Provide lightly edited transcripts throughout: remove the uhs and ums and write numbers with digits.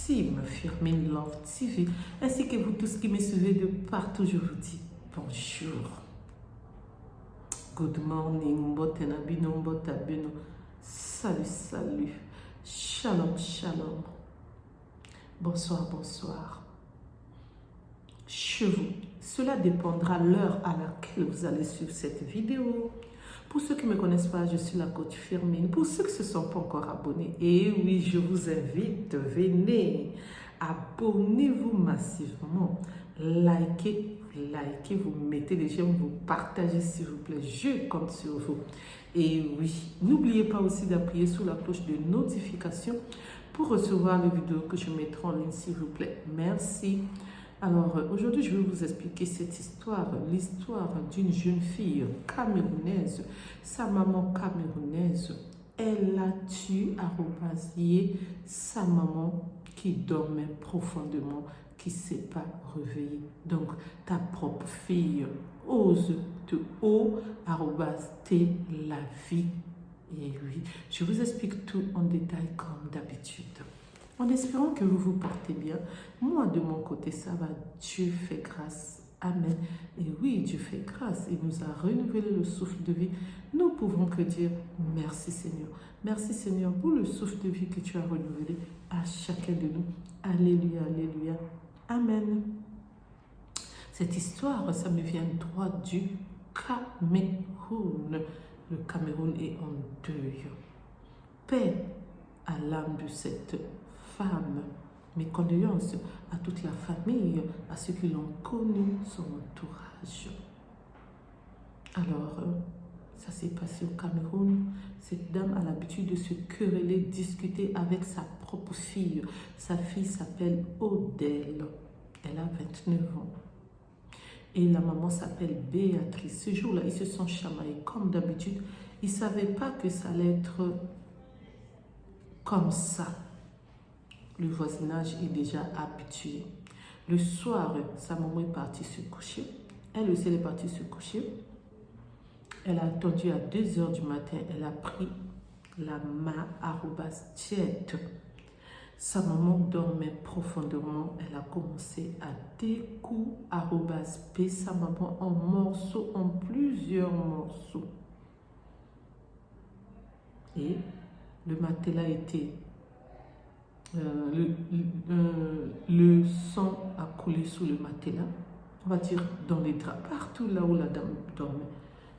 team Firmin Love TV, ainsi que vous tous qui me suivez de partout, je vous dis bonjour. Good morning, Mbotenabino, Mbotabino. Salut, salut. Shalom, shalom. Bonsoir, bonsoir. Chevaux, cela dépendra l'heure à laquelle vous allez suivre cette vidéo. Pour ceux qui ne me connaissent pas, je suis la coach Firmin. Pour ceux qui ne se sont pas encore abonnés, et oui, je vous invite, venez, abonnez-vous massivement, likez, vous mettez des j'aime, vous partagez s'il vous plaît, je compte sur vous. Et oui, n'oubliez pas aussi d'appuyer sur la cloche de notification pour recevoir les vidéos que je mettrai en ligne s'il vous plaît. Merci. Alors, aujourd'hui, je vais vous expliquer cette histoire, l'histoire d'une jeune fille camerounaise. Sa maman camerounaise, elle a tué à rebasier sa maman qui dormait profondément, qui ne s'est pas réveillée. Donc, ta propre fille ose te t'es la vie. Et oui, je vous explique tout en détail comme d'habitude. En espérant que vous vous portez bien, moi de mon côté ça va, Dieu fait grâce, amen. Et oui, Dieu fait grâce, il nous a renouvelé le souffle de vie. Nous pouvons que dire merci Seigneur. Merci Seigneur pour le souffle de vie que tu as renouvelé à chacun de nous. Alléluia, alléluia, amen. Cette histoire, ça me vient droit du Cameroun. Le Cameroun est en deuil. Paix à l'âme de cette femme. Mes condoléances à toute la famille, à ceux qui l'ont connu, son entourage. Alors, ça s'est passé au Cameroun. Cette dame a l'habitude de se quereller, discuter avec sa propre fille. Sa fille s'appelle Odelle. Elle a 29 ans. Et la maman s'appelle Béatrice. Ce jour-là, ils se sont chamaillés comme d'habitude. Ils ne savaient pas que ça allait être comme ça. Le voisinage est déjà habitué. Le soir, sa maman est partie se coucher. Elle aussi, elle est partie se coucher. Elle a attendu à 2 h du matin. Elle a pris la ma@jet. Sa maman dormait profondément. Elle a commencé à découper sa maman en morceaux, en plusieurs morceaux. Et le matelas était... le sang a coulé sous le matelas, on va dire dans les draps, partout là où la dame dormait.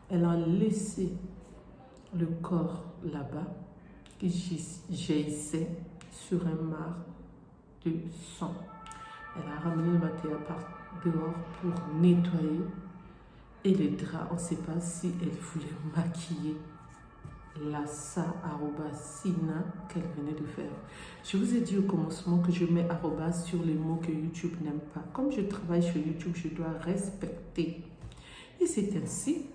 Elle a laissé le corps là-bas qui jaillissait sur un mar de sang. Elle a ramené le matelas par dehors pour nettoyer et les draps, on ne sait pas si elle voulait maquiller la sa@sina qu'elle venait de faire. Je vous ai dit au commencement que je mets arrobas sur les mots que YouTube n'aime pas. Comme je travaille sur YouTube, je dois respecter. Et c'est ainsi,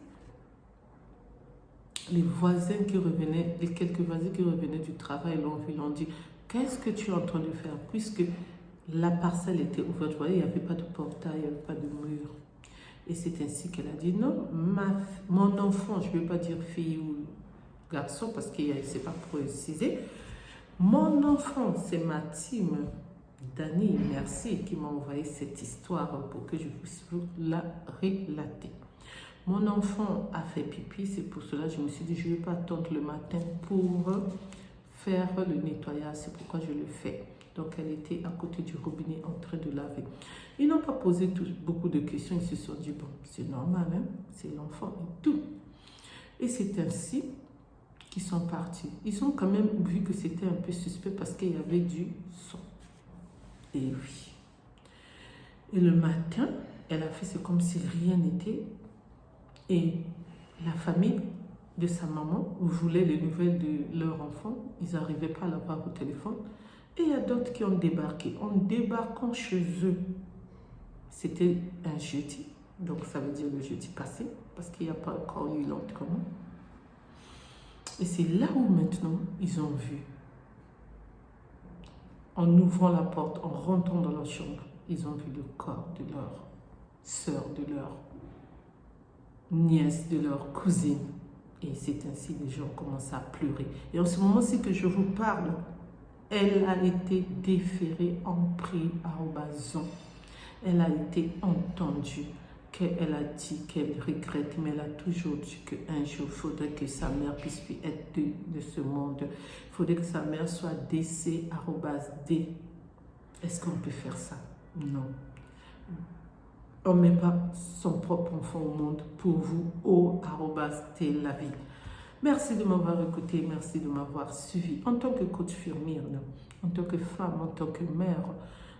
les voisins qui revenaient, les quelques voisins qui revenaient du travail l'ont vu, l'ont dit, qu'est-ce que tu es en train de faire? Puisque la parcelle était ouverte, vous voyez, il n'y avait pas de portail, il n'y avait pas de mur. Et c'est ainsi qu'elle a dit, non, mon enfant, je ne vais pas dire fille ou garçon parce qu'il ne s'est pas précisé. Mon enfant, c'est ma team Dani, merci, qui m'a envoyé cette histoire pour que je puisse vous la relater. Mon enfant a fait pipi, c'est pour cela que je me suis dit je ne vais pas attendre le matin pour faire le nettoyage, c'est pourquoi je le fais. Donc elle était à côté du robinet en train de laver. Ils n'ont pas posé beaucoup de questions, ils se sont dit bon, c'est normal, hein? C'est l'enfant et tout. Et c'est ainsi qui sont partis. Ils ont quand même vu que c'était un peu suspect parce qu'il y avait du sang. Et oui. Et le matin, elle a fait c'est comme si rien n'était. Et la famille de sa maman voulait les nouvelles de leur enfant. Ils n'arrivaient pas à l'avoir au téléphone. Et il y a d'autres qui ont débarqué. En débarquant chez eux, c'était un jeudi. Donc ça veut dire le jeudi passé, parce qu'il n'y a pas encore eu l'entraînement. Et c'est là où maintenant, ils ont vu, en ouvrant la porte, en rentrant dans leur chambre, ils ont vu le corps de leur sœur, de leur nièce, de leur cousine. Et c'est ainsi que les gens commencent à pleurer. Et en ce moment-ci que je vous parle, Elle a été déférée en prix à Robazon. Elle a été entendue, qu'elle a dit qu'elle regrette, mais elle a toujours dit qu'un jour, il faudrait que sa mère puisse plus être de ce monde. Il faudrait que sa mère soit DC, @D. Est-ce qu'on peut faire ça? Non. On ne met pas son propre enfant au monde pour vous, @T la vie. Merci de m'avoir écouté, merci de m'avoir suivi. En tant que coach Firmine, en tant que femme, en tant que mère,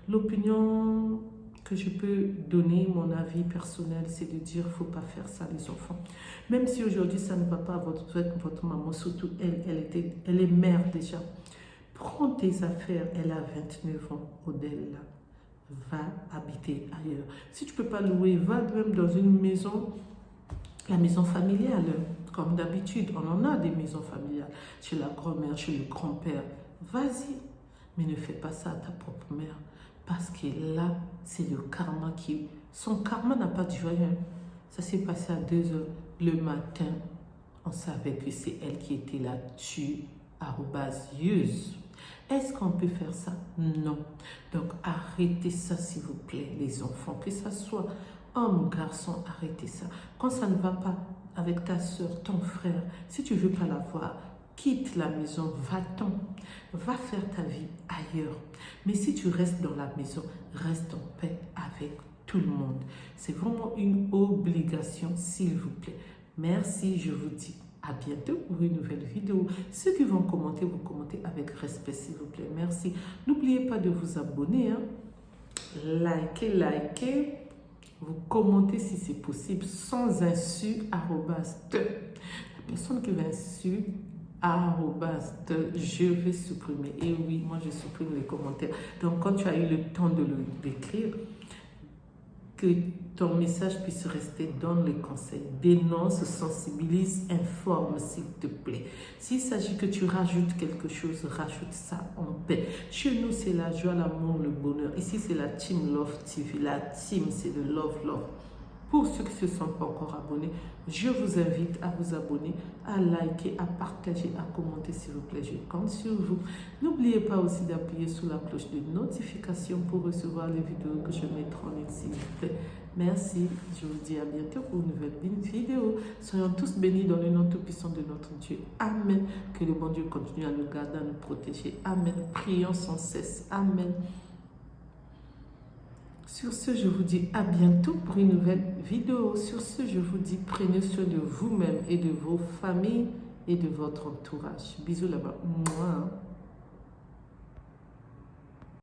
l'opinion que je peux donner, mon avis personnel, c'est de dire qu'il ne faut pas faire ça les enfants. Même si aujourd'hui ça ne va pas avec votre maman, surtout elle est mère déjà. Prends tes affaires, elle a 29 ans, Odelle, va habiter ailleurs. Si tu ne peux pas louer, va même dans une maison, la maison familiale. Comme d'habitude, on en a des maisons familiales, chez la grand-mère, chez le grand-père. Vas-y, mais ne fais pas ça à ta propre mère. Parce que là, c'est le karma qui... Son karma n'a pas duré. Ça s'est passé à 2h le matin. On savait que c'est elle qui était la @yeuse. Est-ce qu'on peut faire ça? Non. Donc, arrêtez ça, s'il vous plaît, les enfants. Que ça soit homme, garçon, arrêtez ça. Quand ça ne va pas avec ta soeur, ton frère, si tu ne veux pas la voir, quitte la maison, va-t'en. Va faire ta vie ailleurs. Mais si tu restes dans la maison, reste en paix avec tout le monde. C'est vraiment une obligation, s'il vous plaît. Merci, je vous dis à bientôt pour une nouvelle vidéo. Ceux qui vont commenter, vous commentez avec respect, s'il vous plaît. Merci. N'oubliez pas de vous abonner. Likez. Vous commentez si c'est possible, sans insu, @. La personne qui va insu, je vais supprimer. Et oui, moi je supprime les commentaires. Donc quand tu as eu le temps de l'écrire, que ton message puisse rester, donne les conseils, dénonce, sensibilise, informe s'il te plaît. S'il s'agit que tu rajoutes quelque chose, rajoute ça en paix. Chez nous, c'est la joie, l'amour, le bonheur. Ici, c'est la Team Love TV. La team, c'est le Love. Pour ceux qui ne se sont pas encore abonnés, je vous invite à vous abonner, à liker, à partager, à commenter, s'il vous plaît. Je compte sur vous. N'oubliez pas aussi d'appuyer sur la cloche de notification pour recevoir les vidéos que je mettrai en ligne, s'il vous plaît. Merci. Je vous dis à bientôt pour une nouvelle vidéo. Soyons tous bénis dans le nom tout-puissant de notre Dieu. Amen. Que le bon Dieu continue à nous garder, à nous protéger. Amen. Prions sans cesse. Amen. Sur ce, je vous dis à bientôt pour une nouvelle vidéo. Sur ce, je vous dis, prenez soin de vous-même et de vos familles et de votre entourage. Bisous là-bas. Mouah.